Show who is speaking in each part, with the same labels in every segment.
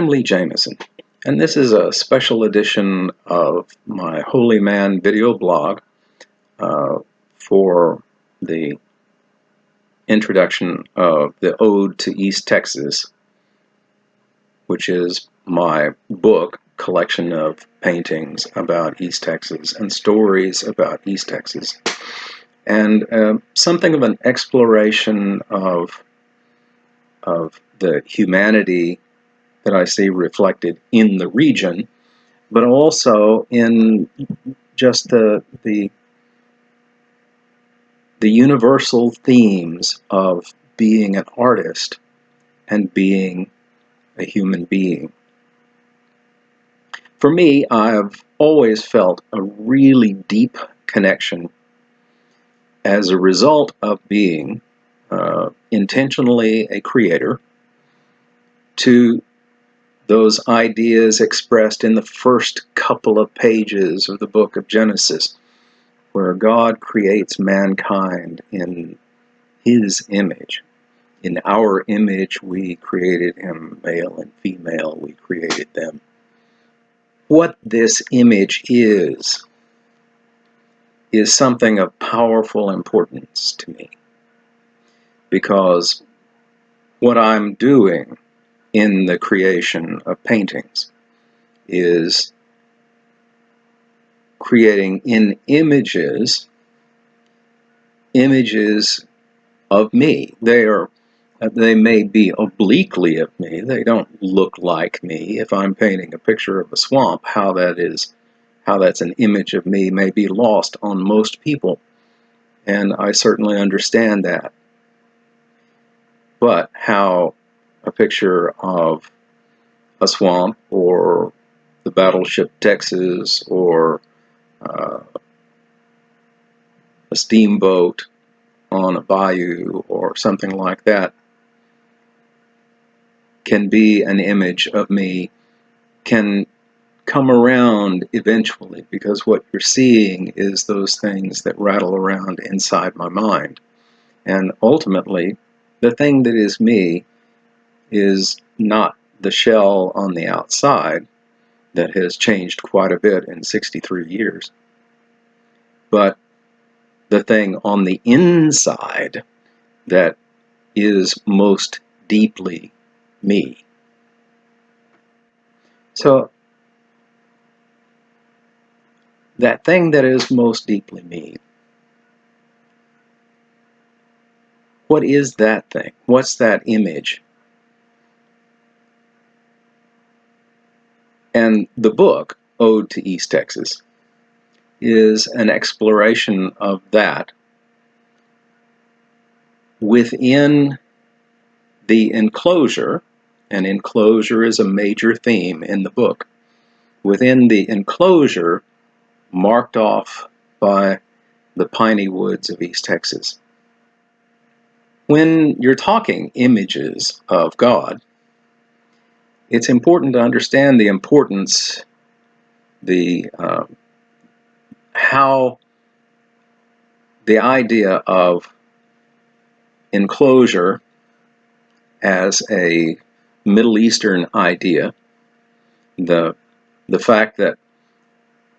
Speaker 1: I'm Lee Jamison, and this is a special edition of my Holy Man video blog for the introduction of the Ode to East Texas, which is my book collection of paintings about East Texas and stories about East Texas, and something of an exploration of the humanity that I see reflected in the region, but also in just the universal themes of being an artist and being a human being. For me, I've always felt a really deep connection as a result of being intentionally a creator to those ideas expressed in the first couple of pages of the book of Genesis, where God creates mankind in His image. In our image we created him, male and female we created them. What this image is something of powerful importance to me, because what I'm doing in the creation of paintings is creating in images of me. They may be obliquely of me. They don't look like me. If I'm painting a picture of a swamp, how that's an image of me may be lost on most people, and I certainly understand that. But how a picture of a swamp or the battleship Texas or a steamboat on a bayou or something like that can be an image of me can come around eventually, because what you're seeing is those things that rattle around inside my mind. And ultimately, the thing that is me is not the shell on the outside that has changed quite a bit in 63 years, but the thing on the inside that is most deeply me. So that thing that is most deeply me, what is that thing? What's that image? And the book, Ode to East Texas, is an exploration of that within the enclosure, and enclosure is a major theme in the book, within the enclosure marked off by the piney woods of East Texas. When you're talking images of God, it's important to understand the importance, how the idea of enclosure as a Middle Eastern idea, the fact that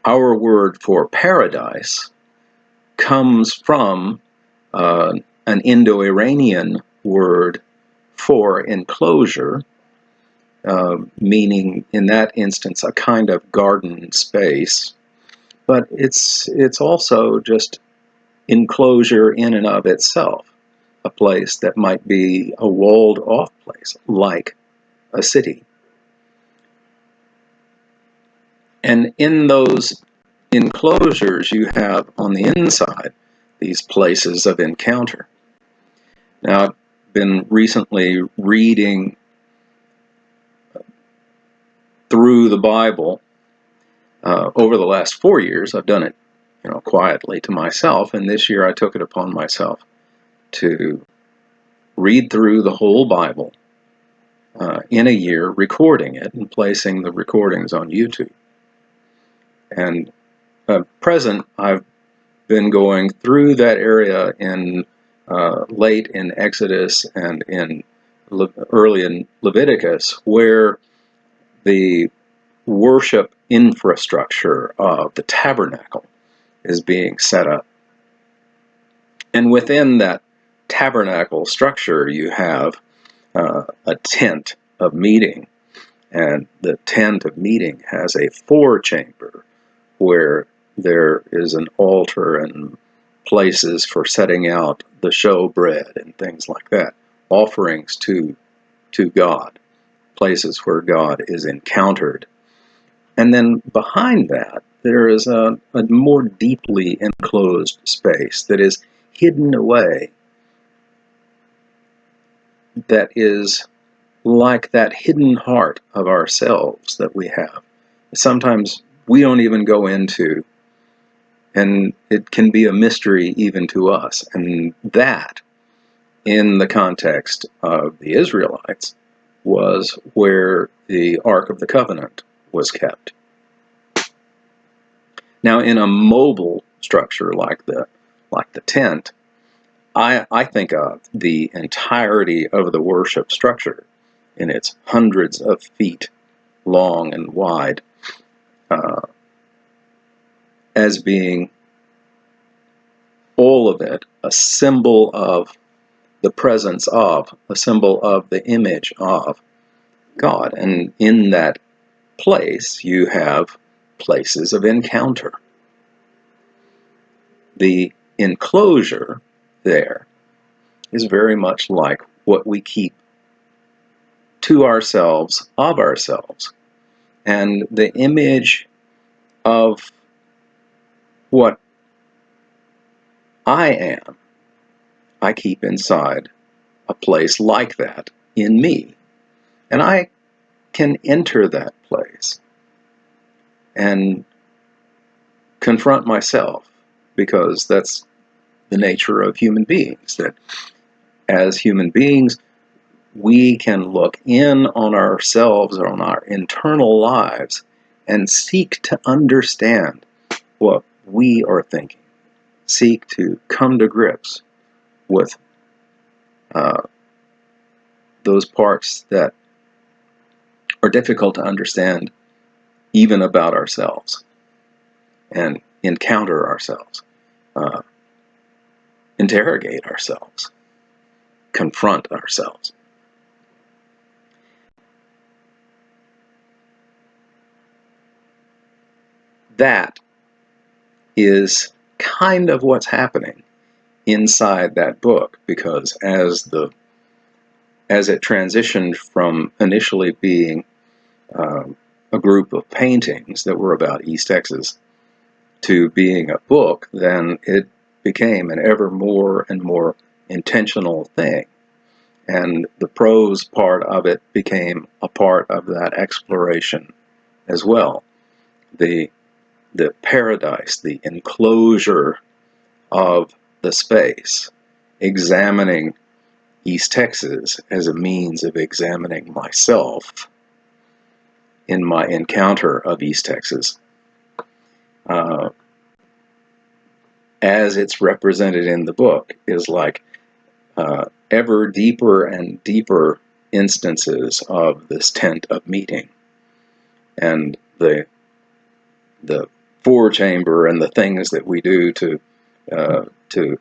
Speaker 1: our word for paradise comes from an Indo-Iranian word for enclosure, meaning in that instance a kind of garden space, but it's also just enclosure in and of itself, a place that might be a walled off place like a city. And in those enclosures you have on the inside these places of encounter. Now, I've been recently reading through the Bible over the last 4 years. I've done it, quietly to myself, and this year I took it upon myself to read through the whole Bible in a year, recording it and placing the recordings on YouTube. And present, I've been going through that area in late in Exodus and in early in Leviticus, where The worship infrastructure of the tabernacle is being set up. And within that tabernacle structure, you have a tent of meeting. And the tent of meeting has a forechamber where there is an altar and places for setting out the showbread and things like that, offerings to God, places where God is encountered. And then behind that, there is a more deeply enclosed space that is hidden away, that is like that hidden heart of ourselves that we have. Sometimes we don't even go into, and it can be a mystery even to us. And that, in the context of the Israelites, was where the Ark of the Covenant was kept. Now, in a mobile structure like the tent, I think of the entirety of the worship structure in its hundreds of feet long and wide as being, all of it, a symbol of the presence of, a symbol of the image of God. And in that place, you have places of encounter. The enclosure there is very much like what we keep to ourselves, of ourselves. And the image of what I am, I keep inside a place like that in me. And I can enter that place and confront myself, because that's the nature of human beings, that as human beings, we can look in on ourselves, or on our internal lives, and seek to understand what we are thinking, seek to come to grips with those parts that are difficult to understand even about ourselves, and encounter ourselves, interrogate ourselves, confront ourselves. That is kind of what's happening inside that book, because as it transitioned from initially being a group of paintings that were about East Texas to being a book, then it became an ever more and more intentional thing. And the prose part of it became a part of that exploration as well. The paradise, the enclosure of the space, examining East Texas as a means of examining myself in my encounter of East Texas, as it's represented in the book, is like ever deeper and deeper instances of this tent of meeting, and the forechamber, and the things that we do to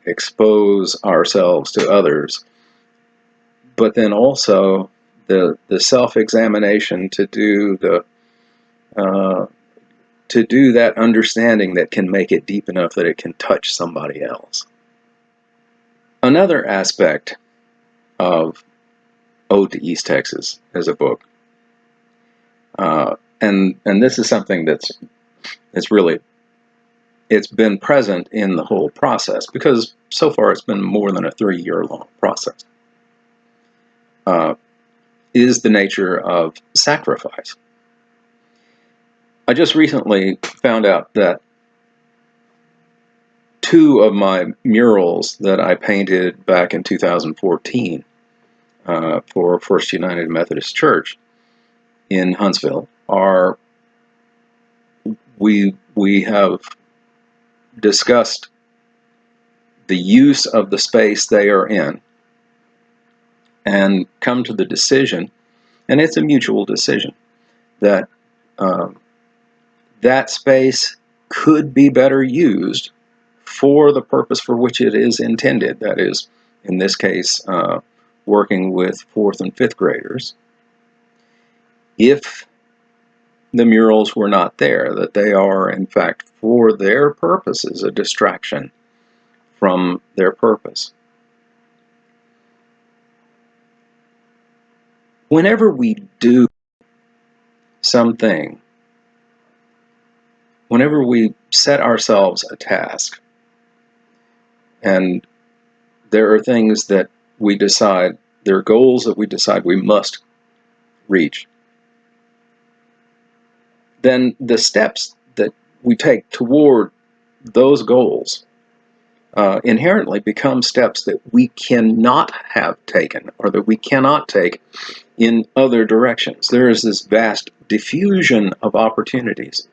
Speaker 1: expose ourselves to others, but then also the self-examination to do that understanding that can make it deep enough that it can touch somebody else. Another aspect of Ode to East Texas as a book, and this is something that's really, it's been present in the whole process, because so far it's been more than a 3-year-long process, is the nature of sacrifice. I just recently found out that 2 of my murals that I painted back in 2014 for First United Methodist Church in Huntsville are, we have discussed the use of the space they are in, and come to the decision, and it's a mutual decision, that um, that space could be better used for the purpose for which it is intended. That is, in this case, working with fourth and fifth graders. If the murals were not there, that they are, in fact, for their purposes, a distraction from their purpose. Whenever we do something, whenever we set ourselves a task, and there are things that we decide, there are goals that we decide we must reach, then the steps that we take toward those goals inherently become steps that we cannot have taken, or that we cannot take in other directions. There is this vast diffusion of opportunities.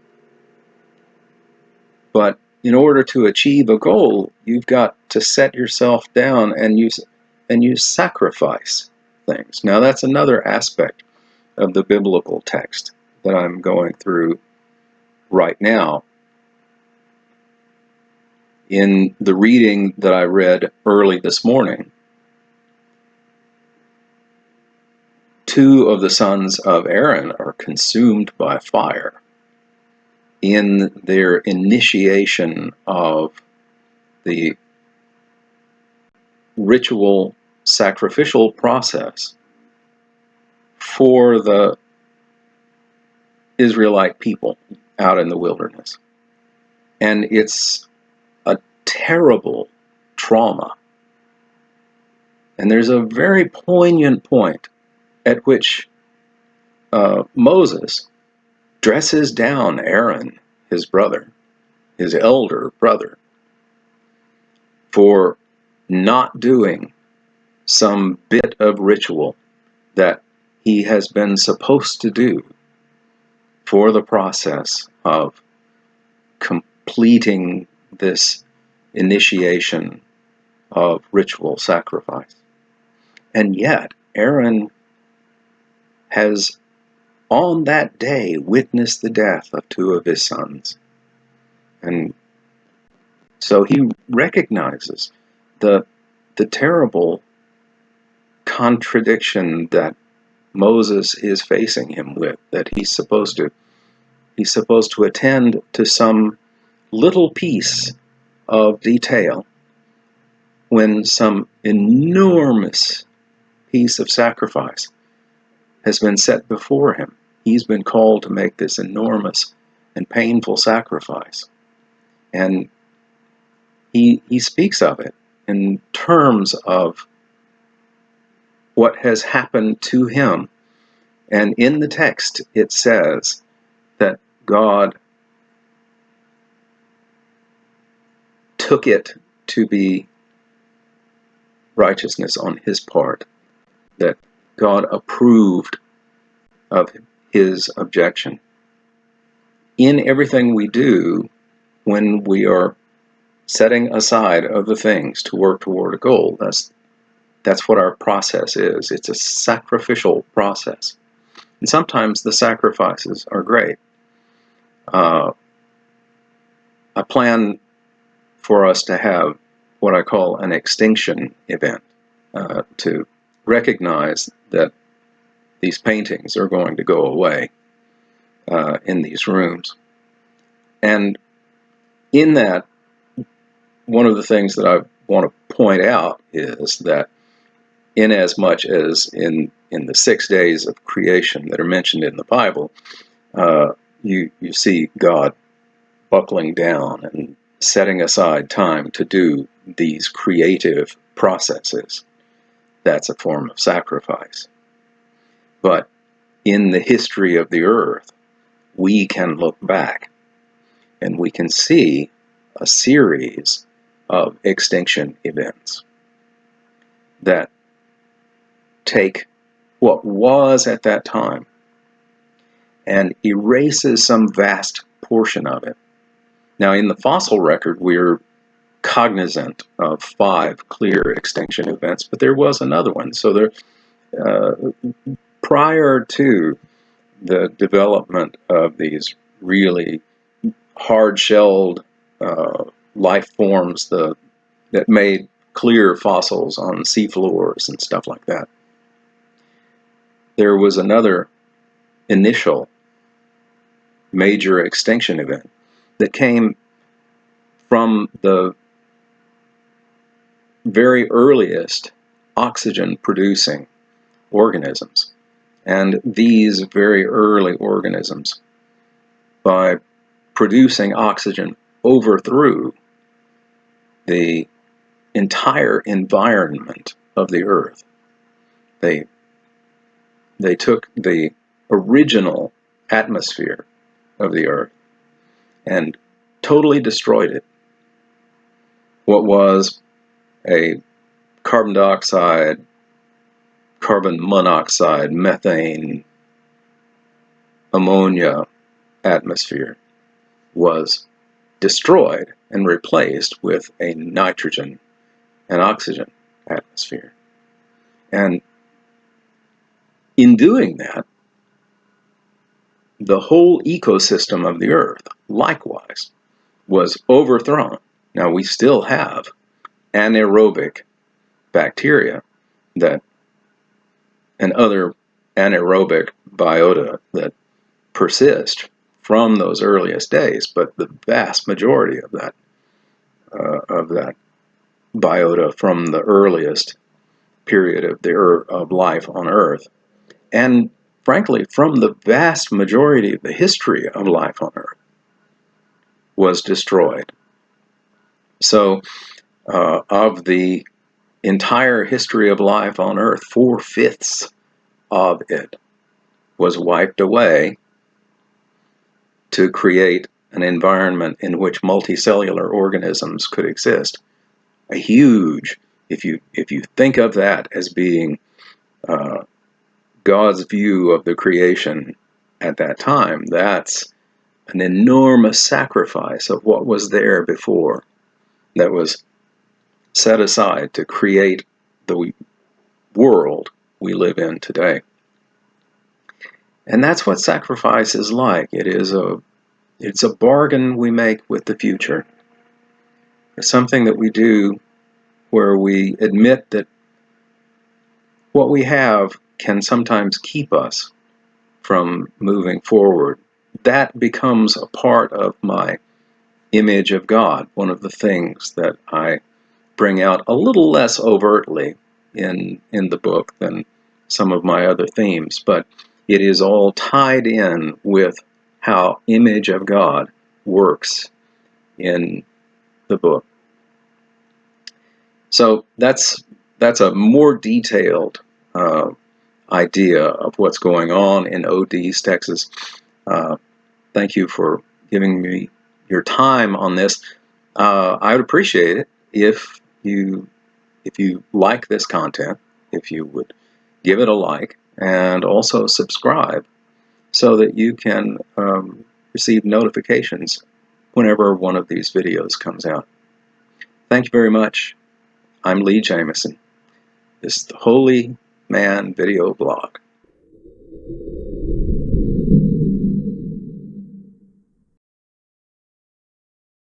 Speaker 1: But in order to achieve a goal, you've got to set yourself down and you sacrifice things. Now, that's another aspect of the biblical text that I'm going through right now. In the reading that I read early this morning, two of the sons of Aaron are consumed by fire in their initiation of the ritual sacrificial process for the Israelite people out in the wilderness. And it's a terrible trauma. And there's a very poignant point at which Moses dresses down Aaron, his brother, his elder brother, for not doing some bit of ritual that he has been supposed to do for the process of completing this initiation of ritual sacrifice. And yet, Aaron has on that day witnessed the death of two of his sons. And so he recognizes the terrible contradiction that Moses is facing him with, that he's supposed to attend to some little piece of detail when some enormous piece of sacrifice has been set before him. He's been called to make this enormous and painful sacrifice. And he speaks of it in terms of what has happened to him. And in the text, it says that God took it to be righteousness on his part, that God approved of his objection. In everything we do, when we are setting aside other things to work toward a goal, that's what our process is. It's a sacrificial process. And sometimes the sacrifices are great. I plan for us to have what I call an extinction event, to recognize that these paintings are going to go away in these rooms. And in that, one of the things that I want to point out is that inasmuch as in the 6 days of creation that are mentioned in the Bible, you see God buckling down and setting aside time to do these creative processes. That's a form of sacrifice. But in the history of the earth, we can look back and we can see a series of extinction events that take what was at that time and erases some vast portion of it. Now, in the fossil record, we're cognizant of 5 clear extinction events, but there was another one. So prior to the development of these really hard-shelled life forms that made clear fossils on seafloors and stuff like that. There was another initial major extinction event that came from the very earliest oxygen-producing organisms. And these very early organisms, by producing oxygen, overthrew the entire environment of the Earth. They took the original atmosphere of the Earth and totally destroyed it. What was a carbon dioxide, carbon monoxide, methane, ammonia atmosphere was destroyed and replaced with a nitrogen and oxygen atmosphere. And in doing that, the whole ecosystem of the Earth, likewise, was overthrown. Now, we still have anaerobic bacteria that and other anaerobic biota that persist from those earliest days, but the vast majority of that biota from the earliest period of life on Earth, and frankly, from the vast majority of the history of life on Earth, was destroyed. So, of the entire history of life on Earth, 4/5 of it was wiped away to create an environment in which multicellular organisms could exist. A huge, if you think of that as being God's view of the creation at that time, that's an enormous sacrifice of what was there before that was set aside to create the world we live in today. And that's what sacrifice is like. It's a bargain we make with the future. It's something that we do where we admit that what we have can sometimes keep us from moving forward. That becomes a part of my image of God, one of the things that I bring out a little less overtly in the book than some of my other themes, but it is all tied in with how image of God works in the book. So that's a more detailed idea of what's going on in Od's, Texas. Thank you for giving me your time on this. I would appreciate it if you like this content, if you would give it a like and also subscribe so that you can receive notifications whenever one of these videos comes out. Thank you very much. I'm Lee Jamison. This is the Holy Man Video Blog.